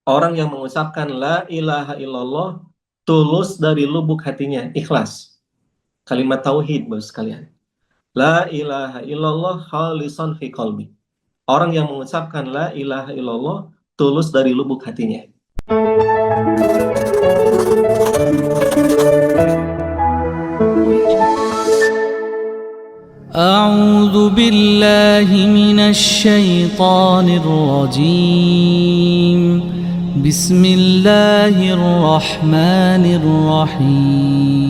Orang yang mengucapkan la ilaha illallah tulus dari lubuk hatinya, ikhlas. Kalimat tauhid, bos sekalian. La ilaha illallah khalisan fi qalbi. Orang yang mengucapkan la ilaha illallah tulus dari lubuk hatinya. أعوذ بالله من الشيطان الرجيم بسم الله الرحمن الرحيم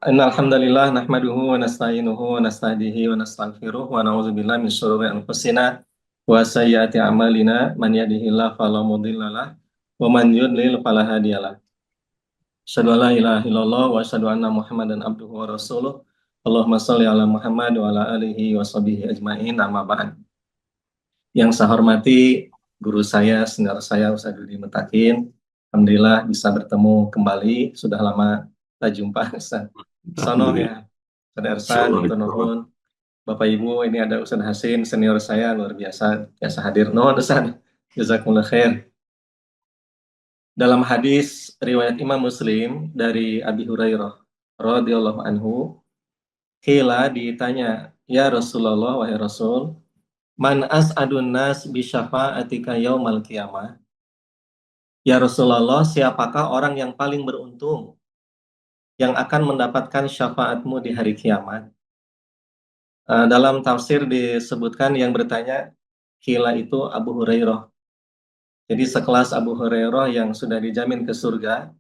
Innal hamdalillah nahmaduhu wa nasta'inuhu wa nasta'dihi wa nastaghfiruh wa na'udzubillahi min syururi anfusina wa sayyiati a'malina man yahdihillahu fala mudhillalah wa man yudlil fala hadiyalah. Asyhadu an la ilaha illallah wa asyhadu anna Muhammadan abduhu wa rasuluh. Allahumma shalli ala Muhammad wa ala alihi wa sahbihi ajmain, amma ba'd. Yang saya hormati guru saya, senior saya Ustaz Dudi Mutakin. Alhamdulillah bisa bertemu kembali, sudah lama tak jumpa Ustaz. Sono ya, Ustaz Ersan, Nuhun. Bapak Ibu, ini ada Ustaz Hasin, senior saya, luar biasa hadir. Nuhun Ustaz, jazakumullah khair. Dalam hadis riwayat Imam Muslim dari Abi Hurairah radhiyallahu anhu, qila ditanya, ya Rasulullah, wahai Rasul, man as'adun nas bi syafa'atika yaumal qiyamah. Ya Rasulullah, siapakah orang yang paling beruntung yang akan mendapatkan syafaatmu di hari kiamat? Dalam tafsir disebutkan yang bertanya qila itu Abu Hurairah. Jadi sekelas Abu Hurairah yang sudah dijamin ke surga,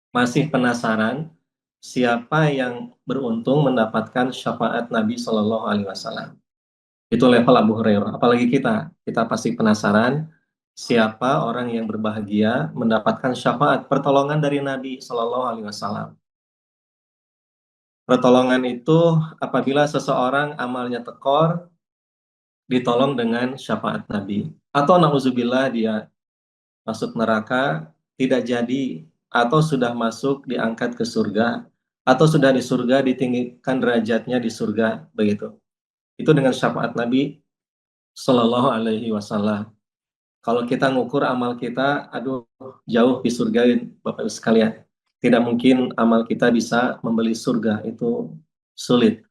masih penasaran siapa yang beruntung mendapatkan syafaat Nabi Shallallahu Alaihi Wasallam. Itu level Abu Hurairah. Apalagi kita pasti penasaran siapa orang yang berbahagia mendapatkan syafaat pertolongan dari Nabi Shallallahu Alaihi Wasallam. Pertolongan itu apabila seseorang amalnya tekor, ditolong dengan syafaat Nabi. Atau na'udzubillah dia masuk neraka, tidak jadi, atau sudah masuk diangkat ke surga, atau sudah di surga ditinggikan derajatnya di surga, begitu. Itu dengan syafaat Nabi Sallallahu Alaihi Wasallam. Kalau kita ngukur amal kita, aduh jauh di surga, Bapak Ibu sekalian. Tidak mungkin amal kita bisa membeli surga, itu sulit.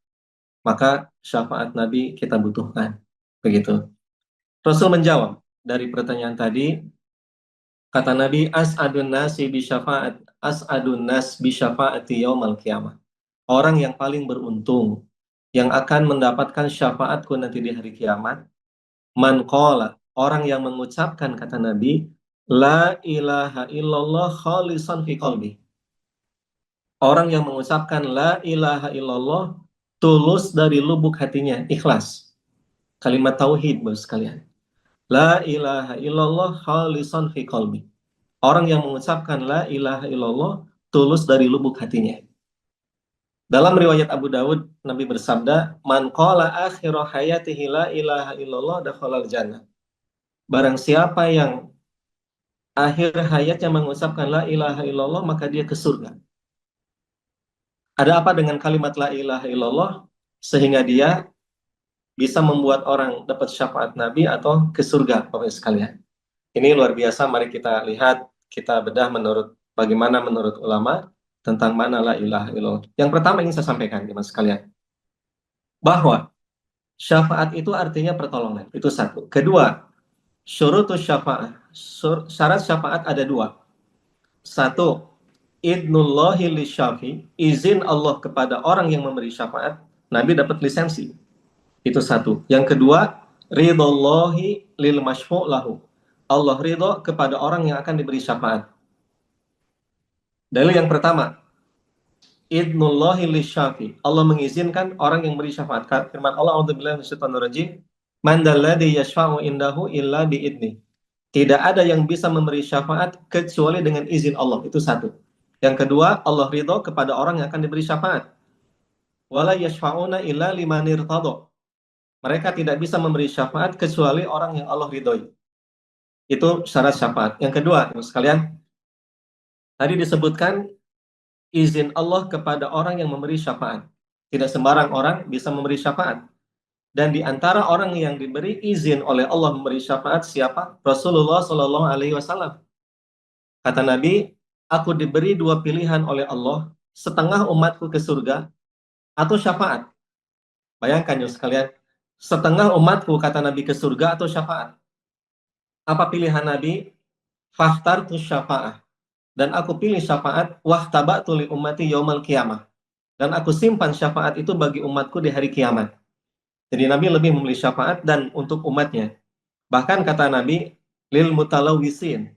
Maka syafaat Nabi kita butuhkan, begitu. Rasul menjawab dari pertanyaan tadi, kata Nabi, as'adun nasi bi syafa'ati yaumal qiyamah. Orang yang paling beruntung yang akan mendapatkan syafaatku nanti di hari kiamat, man qala, orang yang mengucapkan kata Nabi, la ilaha illallah khalisan fi qalbi. Orang yang mengucapkan la ilaha illallah tulus dari lubuk hatinya, ikhlas. Kalimat tauhid, bos sekalian. La ilaha illallah khalisan fi qalbi. Orang yang mengucapkan la ilaha illallah tulus dari lubuk hatinya. Dalam riwayat Abu Dawud, Nabi bersabda, man qala akhira hayatihi la ilaha illallah dakhalal jannah. Barang siapa yang akhir hayatnya mengucapkan la ilaha illallah, maka dia ke surga. Ada apa dengan kalimat la ilaha illallah sehingga dia bisa membuat orang dapat syafaat Nabi atau ke surga, Bapak sekalian? Ini luar biasa, mari kita lihat, kita bedah bagaimana menurut ulama tentang mana la ilaha illallah. Yang pertama ingin saya sampaikan, teman sekalian, bahwa syafaat itu artinya pertolongan, itu satu. Kedua, syurutus syafaat, syarat syafaat ada dua. Satu, idnullahi lisyafi, izin Allah kepada orang yang memberi syafaat, Nabi dapat lisensi. Itu satu. Yang kedua, ridhallahi lil masyfu' lahu. Allah ridho kepada orang yang akan diberi syafaat. Dalil yang pertama, idnullahi lisyafi. Allah mengizinkan orang yang beri syafaat. Firman Allah, a'udzubillahi minasyaitonir rajim, man dalladzi yashfa'u indahu illa biidni. Tidak ada yang bisa memberi syafaat kecuali dengan izin Allah. Itu satu. Yang kedua, Allah ridho kepada orang yang akan diberi syafaat. Wala yashfa'una illa liman irtadha. Mereka tidak bisa memberi syafaat kecuali orang yang Allah ridhoi. Itu syarat syafaat. Yang kedua, sekalian, tadi disebutkan izin Allah kepada orang yang memberi syafaat. Tidak sembarang orang bisa memberi syafaat. Dan di antara orang yang diberi izin oleh Allah memberi syafaat siapa? Rasulullah Shallallahu Alaihi Wasallam. Kata Nabi, aku diberi dua pilihan oleh Allah, setengah umatku ke surga atau syafaat. Bayangkan ya sekalian, setengah umatku kata Nabi ke surga atau syafaat. Apa pilihan Nabi? Fahtartu syafa'ah. Dan aku pilih syafaat, wahtaba'tu li ummati yaumal qiyamah. Dan aku simpan syafaat itu bagi umatku di hari kiamat. Jadi Nabi lebih memilih syafaat dan untuk umatnya. Bahkan kata Nabi, lil mutalawisin.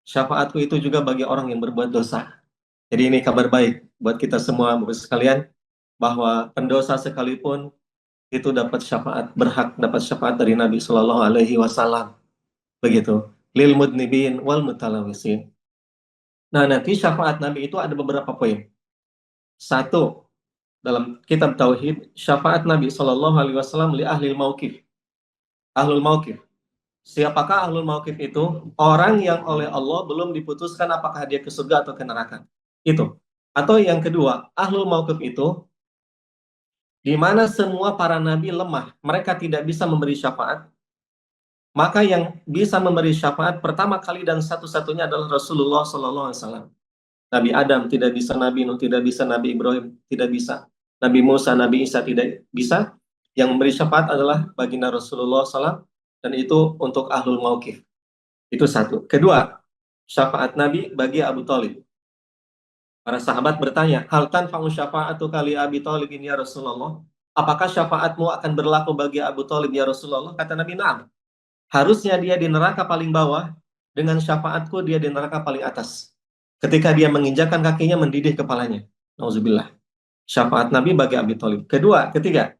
Syafaatku itu juga bagi orang yang berbuat dosa. Jadi ini kabar baik buat kita semua, Bapak sekalian, bahwa pendosa sekalipun itu dapat syafaat, berhak dapat syafaat dari Nabi Shallallahu Alaihi Wasallam. Begitu. Lil mudnibin wal mutalawisin. Nah, nanti syafaat Nabi itu ada beberapa poin. Satu, dalam kitab Tauhid, syafaat Nabi Shallallahu Alaihi Wasallam li ahlil mauqif. Ahlul mauqif. Siapakah ahlul mauqif itu? Orang yang oleh Allah belum diputuskan apakah dia ke surga atau ke neraka. Itu. Atau yang kedua, ahlul mauqif itu di mana semua para nabi lemah, mereka tidak bisa memberi syafaat, maka yang bisa memberi syafaat pertama kali dan satu-satunya adalah Rasulullah Sallallahu Alaihi Wasallam. Nabi Adam tidak bisa, Nabi Nuh tidak bisa, Nabi Ibrahim tidak bisa, Nabi Musa, Nabi Isa tidak bisa. Yang memberi syafaat adalah baginda Rasulullah SAW, dan itu untuk ahlul mauqif. Itu satu. Kedua, syafaat Nabi bagi Abu Thalib. Para sahabat bertanya, hal tanfa'u syafa'atu kali Abi Thalib ya Rasulullah? Apakah syafaatmu akan berlaku bagi Abu Thalib ya Rasulullah? Kata Nabi, na'am. Harusnya dia di neraka paling bawah, dengan syafaatku dia di neraka paling atas. Ketika dia menginjakkan kakinya, mendidih kepalanya. Nauzubillah. Syafaat Nabi bagi Abi Thalib. Ketiga,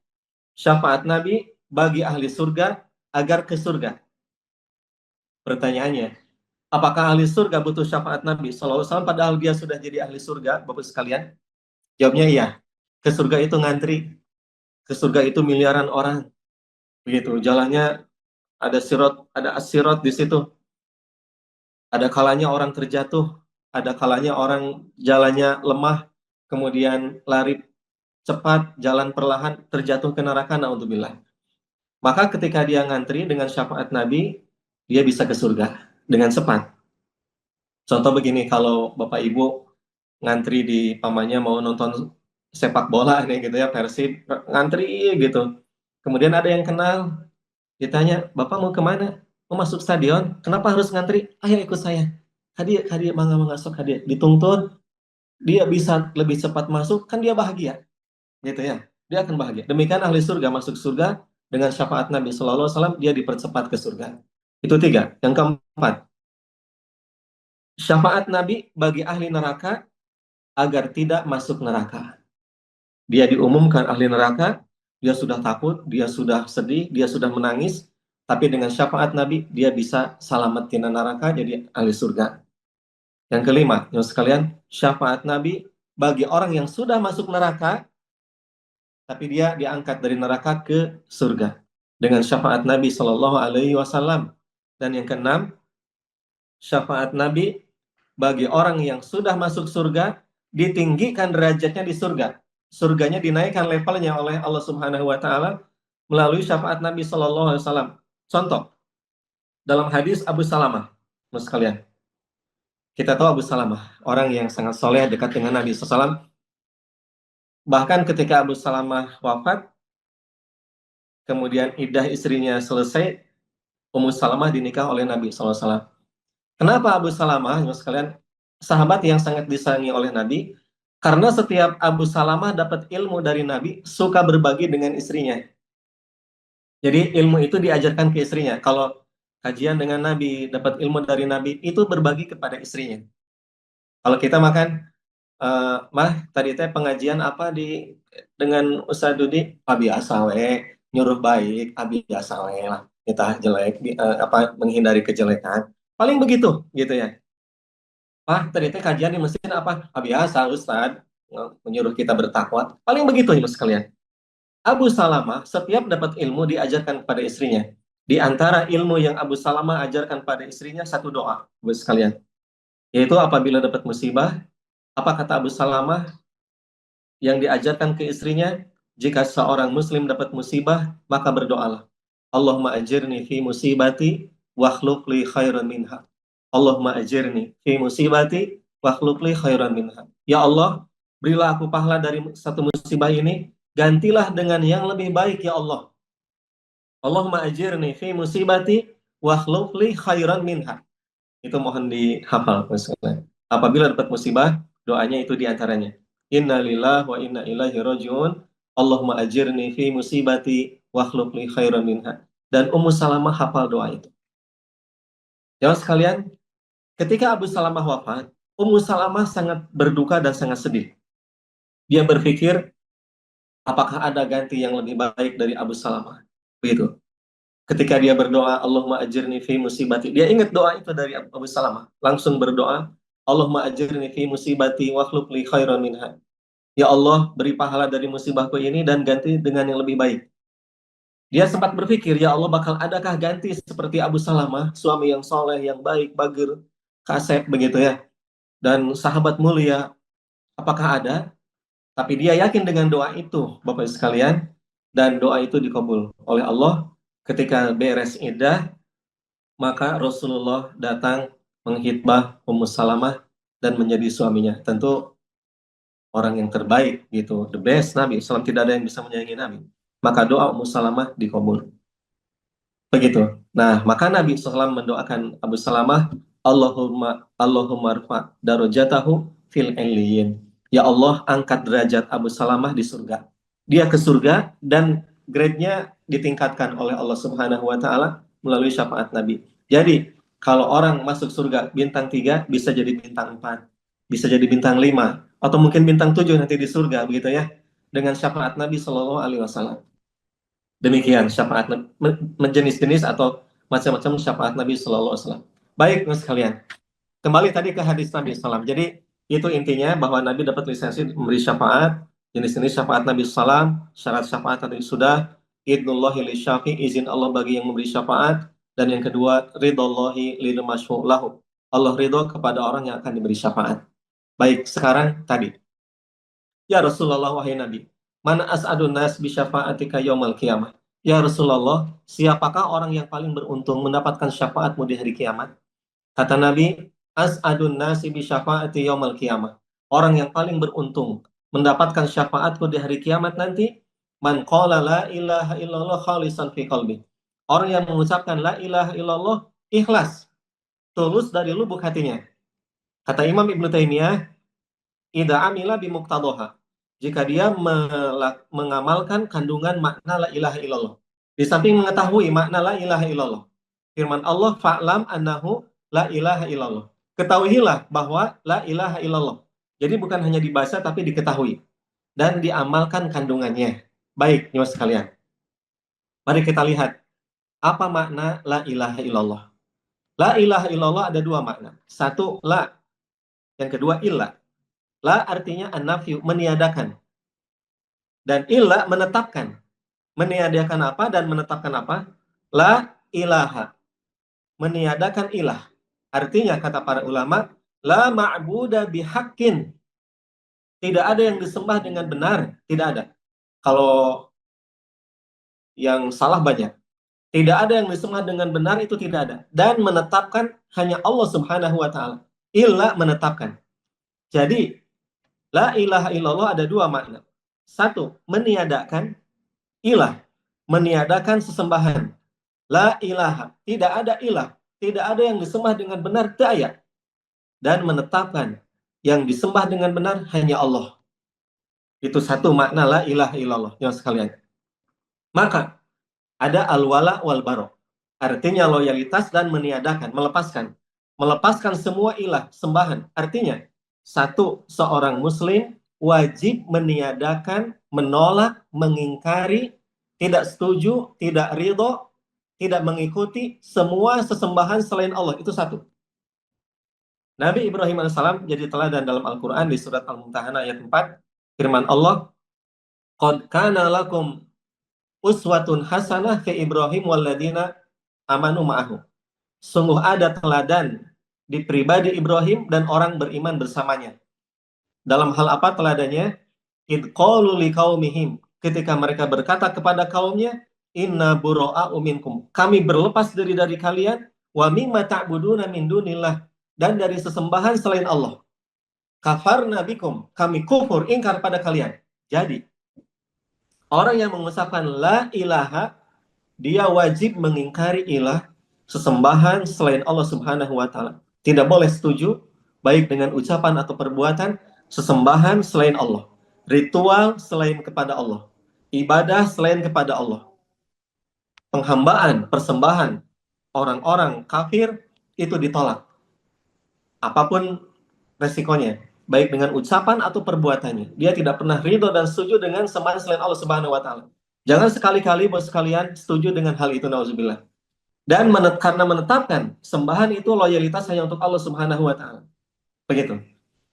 syafaat Nabi bagi ahli surga agar ke surga. Pertanyaannya, apakah ahli surga butuh syafaat Nabi Sallallahu Alaihi Wasallam padahal dia sudah jadi ahli surga, Bapak sekalian? Jawabnya iya. Ke surga itu ngantri. Ke surga itu miliaran orang. Begitu. Jalannya ada sirot, ada asirot di situ. Ada kalanya orang terjatuh, ada kalanya orang jalannya lemah, kemudian lari cepat, jalan perlahan, terjatuh ke neraka, naudzubillah. Maka ketika dia ngantri dengan syafaat Nabi, dia bisa ke surga dengan cepat. Contoh begini, kalau Bapak Ibu ngantri di pamannya mau nonton sepak bola nih gitu ya, Persib, ngantri gitu. Kemudian ada yang kenal, ditanya, Bapak mau kemana? Mau masuk stadion? Kenapa harus ngantri? Ayo ikut saya. Hadiah, hadiah, mangga, sok hadiah. Dituntun, dia bisa lebih cepat masuk, kan dia bahagia. Gitu ya, dia akan bahagia. Demikian ahli surga masuk surga dengan syafaat Nabi Sallallahu Alaihi Wasallam, dia dipercepat ke surga. Itu tiga. Yang keempat, syafaat Nabi bagi ahli neraka agar tidak masuk neraka. Dia diumumkan ahli neraka, dia sudah takut, dia sudah sedih, dia sudah menangis, tapi dengan syafaat Nabi dia bisa selamat dari neraka, jadi ahli surga. Yang kelima, yang sekalian, syafaat Nabi bagi orang yang sudah masuk neraka tapi dia diangkat dari neraka ke surga dengan syafaat Nabi Shallallahu Alaihi Wasallam. Dan yang keenam, syafaat Nabi bagi orang yang sudah masuk surga ditinggikan derajatnya di surga. Surganya dinaikkan levelnya oleh Allah Subhanahu Wa Taala melalui syafaat Nabi Shallallahu Alaihi Wasallam. Contoh, dalam hadis Abu Salamah, sekalian, kita tahu Abu Salamah orang yang sangat soleh dekat dengan Nabi SAW. Bahkan ketika Abu Salamah wafat, kemudian iddah istrinya selesai, Ummu Salamah dinikah oleh Nabi SAW. Kenapa Abu Salamah, sekalian, sahabat yang sangat disayangi oleh Nabi? Karena setiap Abu Salamah dapat ilmu dari Nabi, suka berbagi dengan istrinya. Jadi ilmu itu diajarkan ke istrinya. Kalau kajian dengan Nabi, dapat ilmu dari Nabi, itu berbagi kepada istrinya. Kalau kita makan, mah tadi teh pengajian apa dengan Ustaz Dudi? Biasa we, nyuruh baik, biasa we lah. Kita jelek, menghindari kejelekan. Paling begitu, gitu ya. Tadi teh kajian di masjid apa? Biasa Ustaz, menyuruh kita bertakwa. Paling begitu ya sekalian. Abu Salamah setiap dapat ilmu diajarkan kepada istrinya. Di antara ilmu yang Abu Salamah ajarkan pada istrinya satu doa, Ibu sekalian. Yaitu apabila dapat musibah, Apa kata Abu Salamah yang diajarkan ke istrinya? Jika seorang muslim dapat musibah, maka berdoalah. Allahumma ajirni fi musibati wakhluf li khairan minha. Allahumma ajirni fi musibati wakhluf li khairan minha. Ya Allah, berilah aku pahala dari satu musibah ini, gantilah dengan yang lebih baik ya Allah. Allahumma ajirni fi musibati wakhluf li khairan minha. Itu mohon dihafal. Apabila dapat musibah, doanya itu diantaranya. Inna lillahi wa inna ilaihi rajiun. Allahumma ajirni fi musibati wa akhlif li khairan minha. Dan Ummu Salamah hafal doa itu. Jamaah sekalian, ketika Abu Salamah wafat, Ummu Salamah sangat berduka dan sangat sedih. Dia berpikir, apakah ada ganti yang lebih baik dari Abu Salamah? Begitu. Ketika dia berdoa, Allahumma ajirni fi musibati. Dia ingat doa itu dari Abu Salamah. Langsung berdoa, Allahumma ajirni fi musibati wa akhlif li khairan minha. Ya Allah, beri pahala dari musibahku ini dan ganti dengan yang lebih baik. Dia sempat berpikir, ya Allah, bakal adakah ganti seperti Abu Salamah, suami yang soleh, yang baik, bagir, kasep, begitu ya. Dan sahabat mulia, apakah ada? Tapi dia yakin dengan doa itu, Bapak sekalian, dan doa itu dikabul oleh Allah. Ketika beres iddah, maka Rasulullah datang menghitbah Ummu Salamah dan menjadi suaminya. Tentu orang yang terbaik gitu, the best Nabi. Salam tidak ada yang bisa menyaingi Nabi. Maka doa Ummu Salamah dikabul. Begitu. Nah, maka Nabi SAW mendoakan Abu Salamah, Allahumma rfa darajatahu fil illiyin. Ya Allah, angkat derajat Abu Salamah di surga. Dia ke surga dan grade-nya ditingkatkan oleh Allah Subhanahu wa taala melalui syafaat Nabi. Jadi, kalau orang masuk surga bintang 3 bisa jadi bintang 4, bisa jadi bintang 5, atau mungkin bintang 7 nanti di surga begitu ya. Dengan syafaat Nabi Shallallahu alaihi wasallam. Demikian syafaat jenis-jenis atau macam-macam syafaat Nabi Shallallahu alaihi wasallam. Baik, Mas sekalian. Kembali tadi ke hadis Nabi SAW. Jadi itu intinya bahwa Nabi dapat lisensi memberi syafaat, jenis-jenis syafaat Nabi SAW, syarat syafaat tadi sudah, idnullahi li syafi, izin Allah bagi yang memberi syafaat, dan yang kedua, ridallahi lil masyfu' lahu. Allah ridho kepada orang yang akan diberi syafaat. Baik, sekarang tadi. Ya Rasulullah wahai Nabi, mana as'adun nas bi syafa'atika yaumal qiyamah. Ya Rasulullah, siapakah orang yang paling beruntung mendapatkan syafaatmu di hari kiamat? Kata Nabi, as'adun nasi bi syafa'ati yaumal qiyamah. Orang yang paling beruntung mendapatkan syafaatku di hari kiamat nanti, man qala la ilaha illallah khalisan fi qalbi. Orang yang mengucapkan la ilaha illallah ikhlas, tulus dari lubuk hatinya. Kata Imam Ibnu Taimiyah, idza amila bi muqtadaha. Jika dia mengamalkan kandungan makna la ilaha illallah. Di samping mengetahui makna la ilaha illallah. Firman Allah, fa'lam annahu la ilaha illallah. Ketahuilah bahwa la ilaha illallah. Jadi bukan hanya dibaca tapi diketahui dan diamalkan kandungannya. Baik, nyimas sekalian. Mari kita lihat apa makna la ilaha illallah. La ilaha illallah ada dua makna. Satu, la. Yang kedua, illa. La artinya an-nafyu, meniadakan. Dan illa menetapkan. Meniadakan apa dan menetapkan apa? La ilaha. Meniadakan ilah. Artinya kata para ulama, la ma'buda bihaqqin. Tidak ada yang disembah dengan benar, tidak ada. Kalau yang salah banyak. Tidak ada yang disembah dengan benar, itu tidak ada. Dan menetapkan hanya Allah Subhanahu wa taala. Illa menetapkan. Jadi la ilaha illallah ada dua makna. Satu, meniadakan ilah, meniadakan sesembahan. La ilaha, tidak ada ilah, tidak ada yang disembah dengan benar, tidak. Dan menetapkan yang disembah dengan benar hanya Allah. Itu satu makna la ilaha illallah, yang sekalian. Maka ada al-wala wal bara. Artinya loyalitas dan meniadakan, melepaskan. Melepaskan semua ilah, sembahan. Artinya, satu, seorang muslim wajib meniadakan, menolak, mengingkari, tidak setuju, tidak ridho, tidak mengikuti semua sesembahan selain Allah. Itu satu. Nabi Ibrahim AS jadi teladan dalam Al-Quran di surat Al-Mumtahanah ayat 4. Firman Allah, qad kana lakum uswatun hasanah fi Ibrahim walladina amanu ma'ahu. Sungguh ada teladan di pribadi Ibrahim dan orang beriman bersamanya. Dalam hal apa teladannya? Id qalu liqaumihim, ketika mereka berkata kepada kaumnya, inna bura'a'u minkum, kami berlepas diri dari kalian, wa mimma ta'buduna min dunillah, dan dari sesembahan selain Allah. Kafarna bikum, kami kufur ingkar pada kalian. Jadi orang yang mengucapkan la ilaha, dia wajib mengingkari ilah, sesembahan selain Allah Subhanahu wa taala. Tidak boleh setuju baik dengan ucapan atau perbuatan sesembahan selain Allah, ritual selain kepada Allah, ibadah selain kepada Allah, penghambaan, persembahan orang-orang kafir itu ditolak. Apapun resikonya, baik dengan ucapan atau perbuatannya. Dia tidak pernah ridho dan setuju dengan sembahan selain Allah Subhanahu wa taala. Jangan sekali-kali bos sekalian setuju dengan hal itu, nauzubillah. Dan karena menetapkan sembahan itu loyalitas hanya untuk Allah Subhanahu wa taala. Begitu.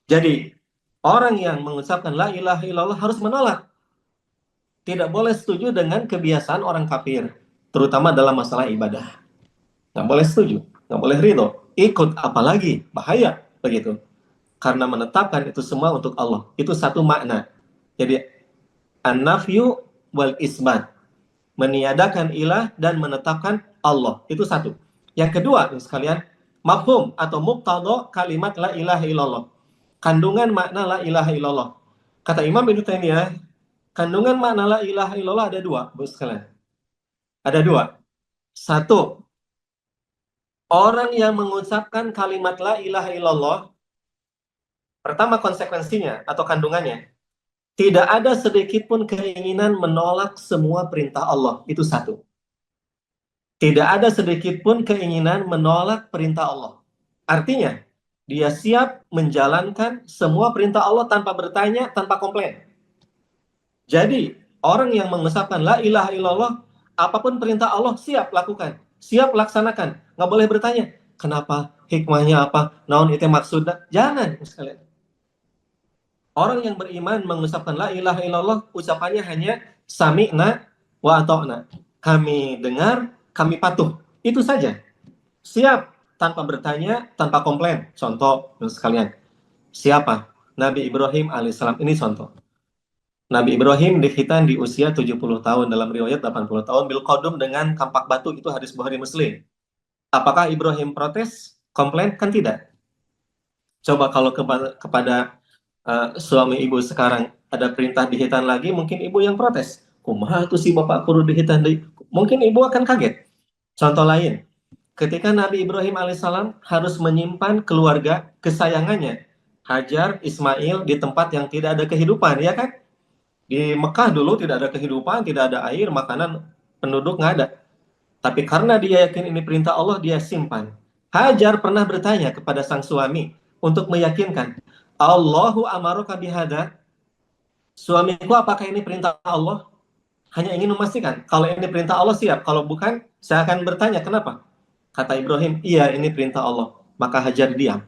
Jadi, orang yang mengucapkan la ilaha illallah harus menolak. Tidak boleh setuju dengan kebiasaan orang kafir, terutama dalam masalah ibadah. Nggak boleh setuju, nggak boleh ridho. Ikut apalagi, bahaya. Begitu. Karena menetapkan itu semua untuk Allah. Itu satu makna. Jadi, an-nafyu wal isbat. Meniadakan ilah dan menetapkan Allah. Itu satu. Yang kedua, sekalian, mafhum atau muqtada kalimat la ilaha illallah. Kandungan makna la ilaha illallah. Kata Imam Ibnu Taimiyah, kandungan makna la ilaha illallah ada dua, Bu sekalian. Ada dua. Satu, orang yang mengucapkan kalimat la ilaha illallah, pertama konsekuensinya atau kandungannya, tidak ada sedikit pun keinginan menolak semua perintah Allah. Itu satu. Tidak ada sedikit pun keinginan menolak perintah Allah. Artinya, dia siap menjalankan semua perintah Allah tanpa bertanya, tanpa komplain. Jadi, orang yang mengucapkan la ilaha illallah, apapun perintah Allah, siap lakukan. Siap laksanakan. Nggak boleh bertanya, kenapa, hikmahnya apa, naon itu maksudnya. Jangan, sekalian. Orang yang beriman mengucapkan la ilaha illallah, ucapannya hanya sami'na wa ata'na. Kami dengar, kami patuh. Itu saja. Siap, tanpa bertanya, tanpa komplain. Contoh, sekalian. Siapa? Nabi Ibrahim alaihissalam. Ini contoh. Nabi Ibrahim dihitan di usia 70 tahun, dalam riwayat 80 tahun, bil qadum dengan kampak batu, itu hadis Bukhari Muslim. Apakah Ibrahim protes? Komplain? Kan tidak. Coba kalau kepada suami ibu sekarang ada perintah dihitan lagi, mungkin ibu yang protes. Kumaha tuh si bapak kudu dihitan deui. Mungkin ibu akan kaget. Contoh lain, ketika Nabi Ibrahim alaihissalam harus menyimpan keluarga kesayangannya, Hajar, Ismail, di tempat yang tidak ada kehidupan, ya kan? Di Mekah dulu tidak ada kehidupan, tidak ada air, makanan, penduduk nggak ada. Tapi karena dia yakin ini perintah Allah, dia simpan. Hajar pernah bertanya kepada sang suami untuk meyakinkan, Allahu amaruka bihada, suamiku apakah ini perintah Allah? Hanya ingin memastikan, kalau ini perintah Allah siap, kalau bukan, saya akan bertanya kenapa? Kata Ibrahim, iya ini perintah Allah. Maka Hajar diam.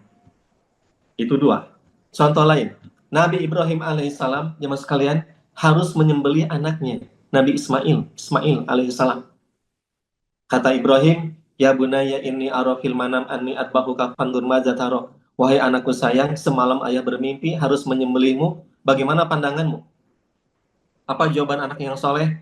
Itu dua. Contoh lain, Nabi Ibrahim alaihissalam, jemaah sekalian, harus menyembelih anaknya, Nabi Ismail alaihissalam. Kata Ibrahim, ya bunaya inni ara fil manam anni atbahuka fandur madza tara. Wahai anakku sayang, semalam ayah bermimpi harus menyembelihmu. Bagaimana pandanganmu? Apa jawaban anak yang soleh?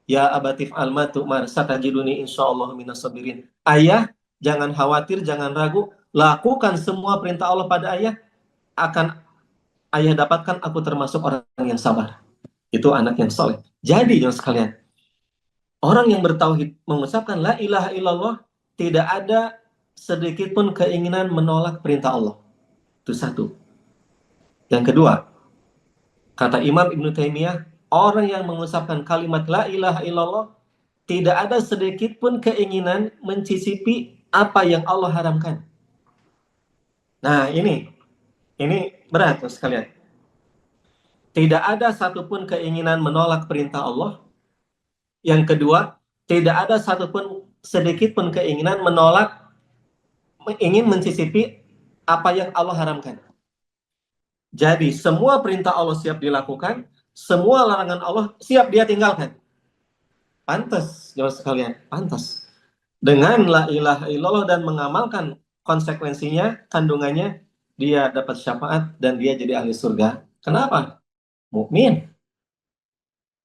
Ya abatif alma tu'mar satajiduni insyaallah minas sabirin. Ayah, jangan khawatir, jangan ragu. Lakukan semua perintah Allah pada ayah. Akan ayah dapatkan aku termasuk orang yang sabar. Itu anak yang soleh. Jadi yang sekalian, orang yang bertauhid mengucapkan la ilaha illallah, tidak ada sedikit pun keinginan menolak perintah Allah. Itu satu. Yang kedua, kata Imam Ibnu Taimiyah, orang yang mengucapkan kalimat la ilaha illallah, tidak ada sedikit pun keinginan mencicipi apa yang Allah haramkan. Nah, ini berat sekalian. Tidak ada satupun keinginan menolak perintah Allah. Yang kedua, tidak ada satupun sedikit pun keinginan menolak, ingin mencicipi apa yang Allah haramkan. Jadi semua perintah Allah siap dilakukan, semua larangan Allah siap dia tinggalkan. Pantas, jemaah sekalian, pantas. Dengan la ilaha illallah dan mengamalkan konsekuensinya, kandungannya, dia dapat syafaat dan dia jadi ahli surga. Kenapa? Mukmin,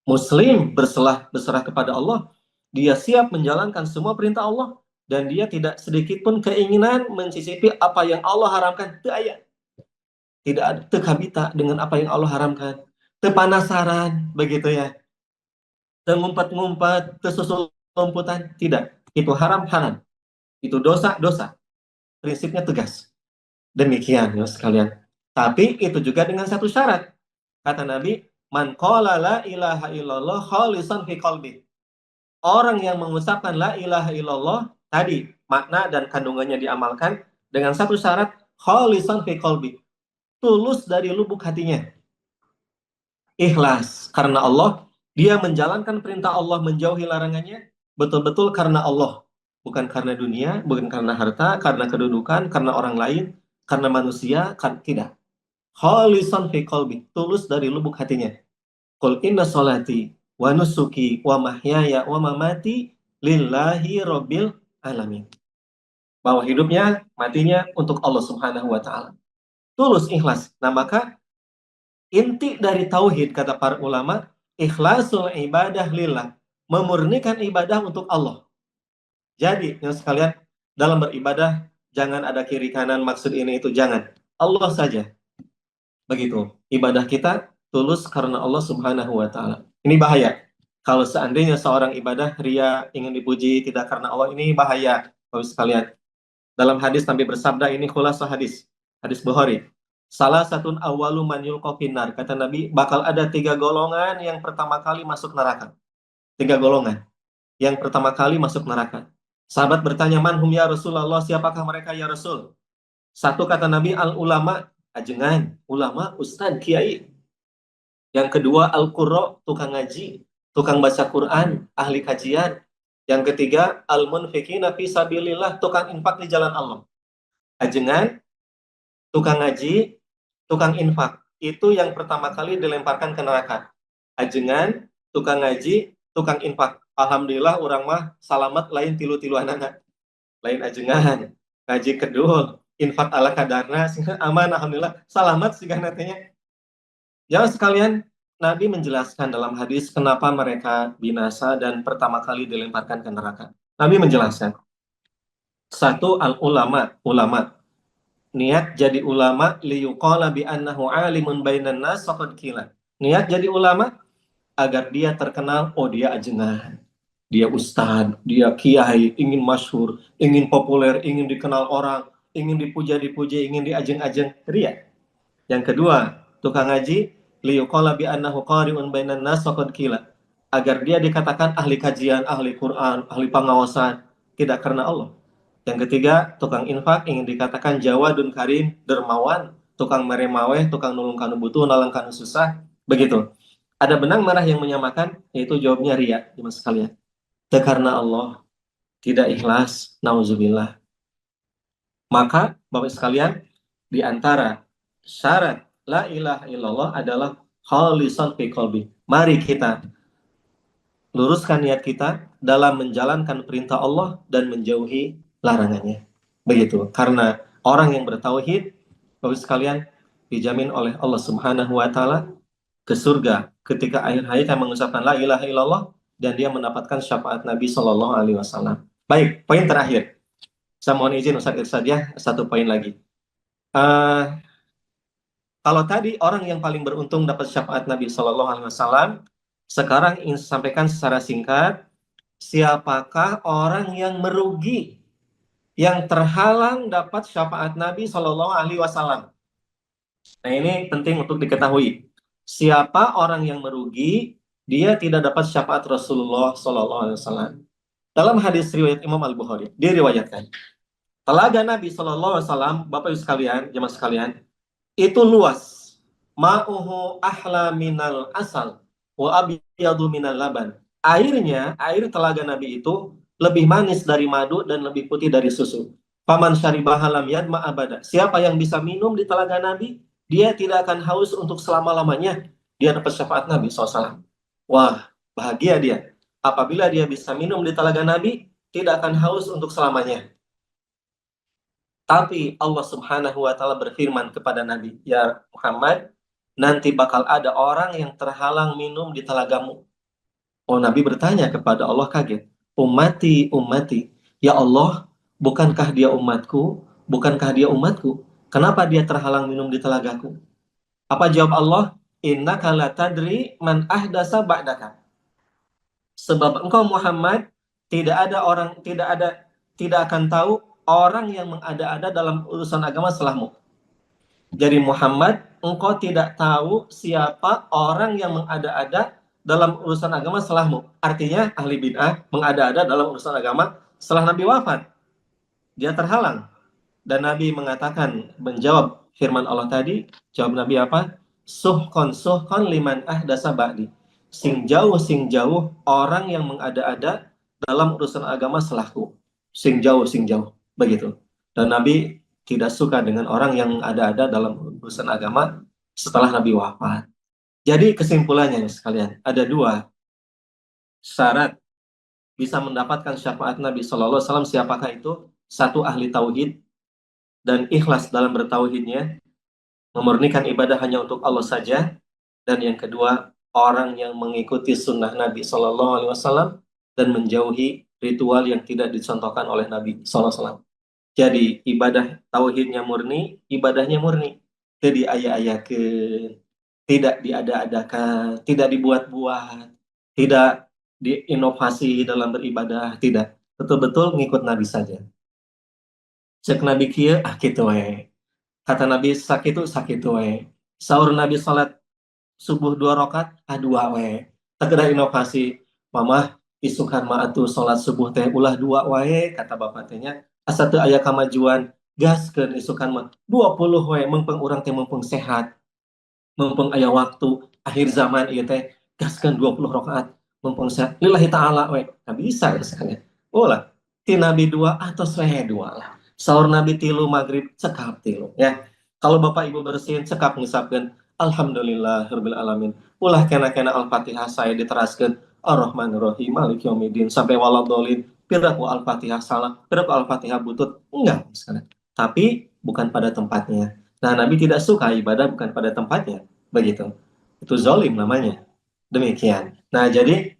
muslim, berserah kepada Allah. Dia siap menjalankan semua perintah Allah dan dia tidak sedikit pun keinginan mencicipi apa yang Allah haramkan. Teu aya. Tidak ada tekabita dengan apa yang Allah haramkan. Tepanasaran begitu ya. Ngumpet-ngumpet, tersusul lumputan, tidak. Itu haram. Itu dosa. Prinsipnya tegas. Demikian ya sekalian. Tapi itu juga dengan satu syarat. Kata Nabi, man qala la ilaha illallah khalisan fi qalbi. Orang yang mengucapkan la ilaha illallah tadi makna dan kandungannya diamalkan dengan satu syarat, khalisan fi qalbi. Tulus dari lubuk hatinya. Ikhlas karena Allah, dia menjalankan perintah Allah, menjauhi larangannya betul-betul karena Allah, bukan karena dunia, bukan karena harta, karena kedudukan, karena orang lain, karena manusia, tidak. Khalisan fi qalbi, tulus dari lubuk hatinya. Qul inna sholati wa nusuki wa mahyaya wa mamati lillahi rabbil alamin. Bahwa hidupnya, matinya untuk Allah Subhanahu wa taala. Tulus, ikhlas. Nah, maka inti dari tauhid kata para ulama, ikhlasul ibadah lillah, memurnikan ibadah untuk Allah. Jadi, yang sekalian, dalam beribadah jangan ada kiri kanan maksud ini itu, jangan. Allah saja. Begitu. Ibadah kita tulus karena Allah Subhanahu wa taala. Ini bahaya. Kalau seandainya seorang ibadah ria, ingin dipuji tidak karena Allah, ini bahaya. Bapak sekalian. Dalam hadis Nabi bersabda, ini khulasah hadis Bukhari. Salah satu awalu man yulqa finnar, kata Nabi, bakal ada 3 golongan yang pertama kali masuk neraka. 3 golongan yang pertama kali masuk neraka. Sahabat bertanya, manhum ya Rasulullah, siapakah mereka ya Rasul? Satu kata Nabi, al ulama, ajengan, ulama, ustad, kiai. Yang kedua, al-qurra, tukang ngaji, tukang baca Quran, ahli kajian. Yang ketiga, al-munfiqina fi sabilillah, tukang infak di jalan Allah. Ajengan, tukang ngaji, tukang infak. Itu yang pertama kali dilemparkan ke neraka. Ajengan, tukang ngaji, tukang infak. Alhamdulillah orang mah salamet lain tilu-tilu anak. Lain ajengan, ngaji kedul, infak ala kadarna, aman alhamdulillah, salamet sih nantinya. Ya sekalian, Nabi menjelaskan dalam hadis kenapa mereka binasa dan pertama kali dilemparkan ke neraka. Nabi menjelaskan, satu, al-ulama, niat jadi ulama liyuqala bi annahu alimun bainan nas faqad qila. Niat jadi ulama agar dia terkenal, oh dia ajengan, dia ustad, dia kiai, ingin masyhur, ingin populer, ingin dikenal orang, ingin dipuja-dipuji, ingin diajeng-ajeng, ria. Yang kedua, tukang ngaji liyuqala bi annahu qari'un bainan nas faqad qila, agar dia dikatakan ahli kajian, ahli Quran, ahli pengawasan, tidak karena Allah. Yang ketiga, tukang infak ingin dikatakan jawadun karim, dermawan, tukang meremaweh, tukang nulung kanu butuh, nalang kanu susah, begitu. Ada benang merah yang menyamakan, yaitu jawabnya ria, jemaah sekalian. Karena Allah, tidak ikhlas, nauzubillah. Maka, Bapak sekalian, di antara syarat la ilaha illallah adalah khalisan fi qalbi. Mari kita luruskan niat kita dalam menjalankan perintah Allah dan menjauhi larangannya. Begitu. Karena orang yang bertauhid, Bapak sekalian, dijamin oleh Allah Subhanahu wa taala ke surga ketika akhir hayatnya mengucapkan la ilaha illallah dan dia mendapatkan syafaat Nabi Shallallahu alaihi wasallam. Baik, poin terakhir. Saya mohon izin Ustaz Irsyad, satu poin lagi. Kalau tadi orang yang paling beruntung dapat syafaat Nabi Shallallahu alaihi wasallam, sekarang ingin sampaikan secara singkat, siapakah orang yang merugi, yang terhalang dapat syafaat Nabi Shallallahu alaihi wasallam? Nah, ini penting untuk diketahui. Siapa orang yang merugi, dia tidak dapat syafaat Rasulullah Shallallahu alaihi wasallam. Dalam hadis riwayat Imam Al-Bukhari, diriwayatkan, telaga Nabi Shallallahu alaihi wasallam, Bapak Ibu sekalian, jemaah sekalian, itu luas. Ma'uhu ahla minal asal wa abyadu minal laban. Airnya, air telaga Nabi itu lebih manis dari madu dan lebih putih dari susu. Faman syaribaha lam yadma abada. Siapa yang bisa minum di telaga Nabi, dia tidak akan haus untuk selama-lamanya. Dia dapat syafaat Nabi SAW. Wah, bahagia dia. Apabila dia bisa minum di telaga Nabi, tidak akan haus untuk selamanya. Tapi Allah Subhanahu wa taala berfirman kepada Nabi, "Ya Muhammad, nanti bakal ada orang yang terhalang minum di telagamu." Oh, Nabi bertanya kepada Allah kaget. "Ummati, ummati." Ya Allah, bukankah dia umatku? Bukankah dia umatku? Kenapa dia terhalang minum di telagaku? Apa jawab Allah? "Innaka la tadri man ahdasa ba'daka." Sebab engkau Muhammad tidak akan tahu orang yang mengada-ada dalam urusan agama setelahmu. Jadi Muhammad, engkau tidak tahu siapa orang yang mengada-ada dalam urusan agama setelahmu. Artinya ahli bid'ah mengada-ada dalam urusan agama setelah Nabi wafat. Dia terhalang. Dan Nabi mengatakan, menjawab firman Allah tadi, jawab Nabi apa? Suhkon liman ahdasa ba'di. Sing jauh orang yang mengada-ada dalam urusan agama setelahku. Sing jauh. Begitu. Dan Nabi tidak suka dengan orang yang ada-ada dalam urusan agama setelah Nabi wafat. Jadi kesimpulannya sekalian, ada dua syarat bisa mendapatkan syafaat Nabi Shallallahu Alaihi Wasallam. Siapakah itu? Satu, ahli tauhid dan ikhlas dalam bertauhidnya, memurnikan ibadah hanya untuk Allah saja. Dan yang kedua, orang yang mengikuti sunnah Nabi Shallallahu Alaihi Wasallam dan menjauhi ritual yang tidak dicontohkan oleh Nabi Shallallahu Alaihi Wasallam. Jadi ibadah tauhidnya murni, ibadahnya murni. Jadi ayat-ayatkan, tidak diada-adakan, tidak dibuat-buat, tidak diinovasi dalam beribadah, tidak. Betul-betul ngikut Nabi saja. Cek Nabi kieu kitu we. Kata Nabi sakitu we. Sahur Nabi salat subuh 2 rakaat 2 we. Tegeda inovasi. Mamah isukan mah atuh salat subuh teh ulah 2 wae kata bapak tehnya. Asa teu aya kamajuan, gaskeun isukan mah 20 we, mumpung urang teh mumpung sehat. Mumpung aya waktu akhir zaman ieu teh gaskeun 20 rakaat mumpung sehat. Lillahi taala we. Nah, bisa ya sekalian. Ulah ti Nabi 2 atau we 2 lah. Sahur Nabi 3 maghrib cekap 3 ya. Kalau Bapak Ibu bersihin cekap ngisapkeun alhamdulillahirabbil alamin. Ulah kena-kena Al-Fatihah saya diteraskeun Ar-Rahmanir-Rahim Maliki Yaumiddin sampai waladhdallin. Piraku Al-Fatihah salah, piraku Al-Fatihah butut. Enggak, misalnya. Tapi bukan pada tempatnya. Nah, Nabi tidak suka ibadah bukan pada tempatnya. Begitu. Itu zalim namanya. Demikian. Nah, jadi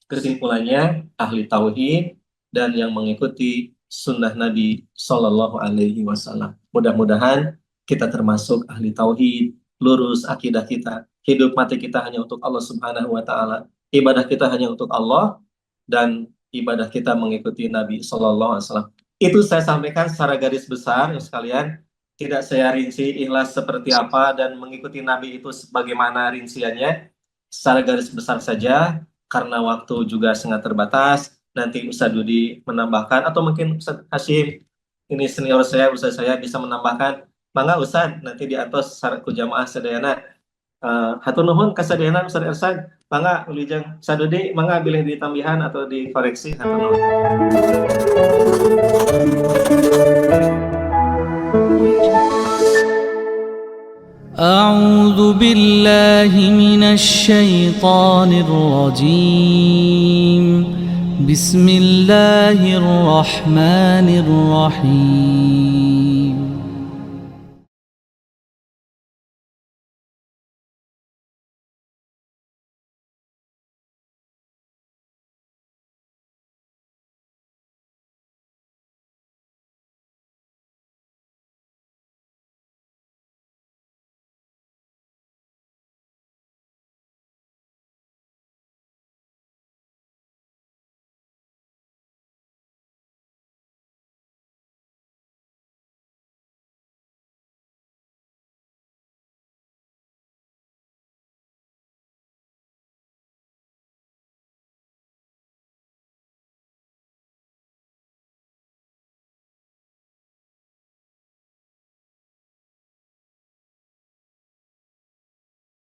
kesimpulannya ahli tauhid dan yang mengikuti sunnah Nabi Shallallahu Alaihi Wasallam. Mudah-mudahan kita termasuk ahli tauhid, lurus akidah kita, hidup mati kita hanya untuk Allah Subhanahu Wa Taala, ibadah kita hanya untuk Allah, dan ibadah kita mengikuti Nabi Shallallahu Alaihi Wasallam. Itu saya sampaikan secara garis besar, ya sekalian. Tidak saya rinci ikhlas seperti apa dan mengikuti Nabi itu bagaimana rinciannya. Secara garis besar saja, karena waktu juga sangat terbatas. Nanti Ustaz Dudi menambahkan, atau mungkin Ustaz Hashim, ini senior saya, Ustaz saya bisa menambahkan. Mangga Ustaz, nanti di atas syarat jamaah sedayana. Hatur nuhun kasadayana Ustaz Ersan. Mangga ulujeng Sadudi, mangga bilih ditambihan atau dikoreksi. Hatur nuhun. أعوذ بالله من الشيطان الرجيم بسم الله الرحمن الرحيم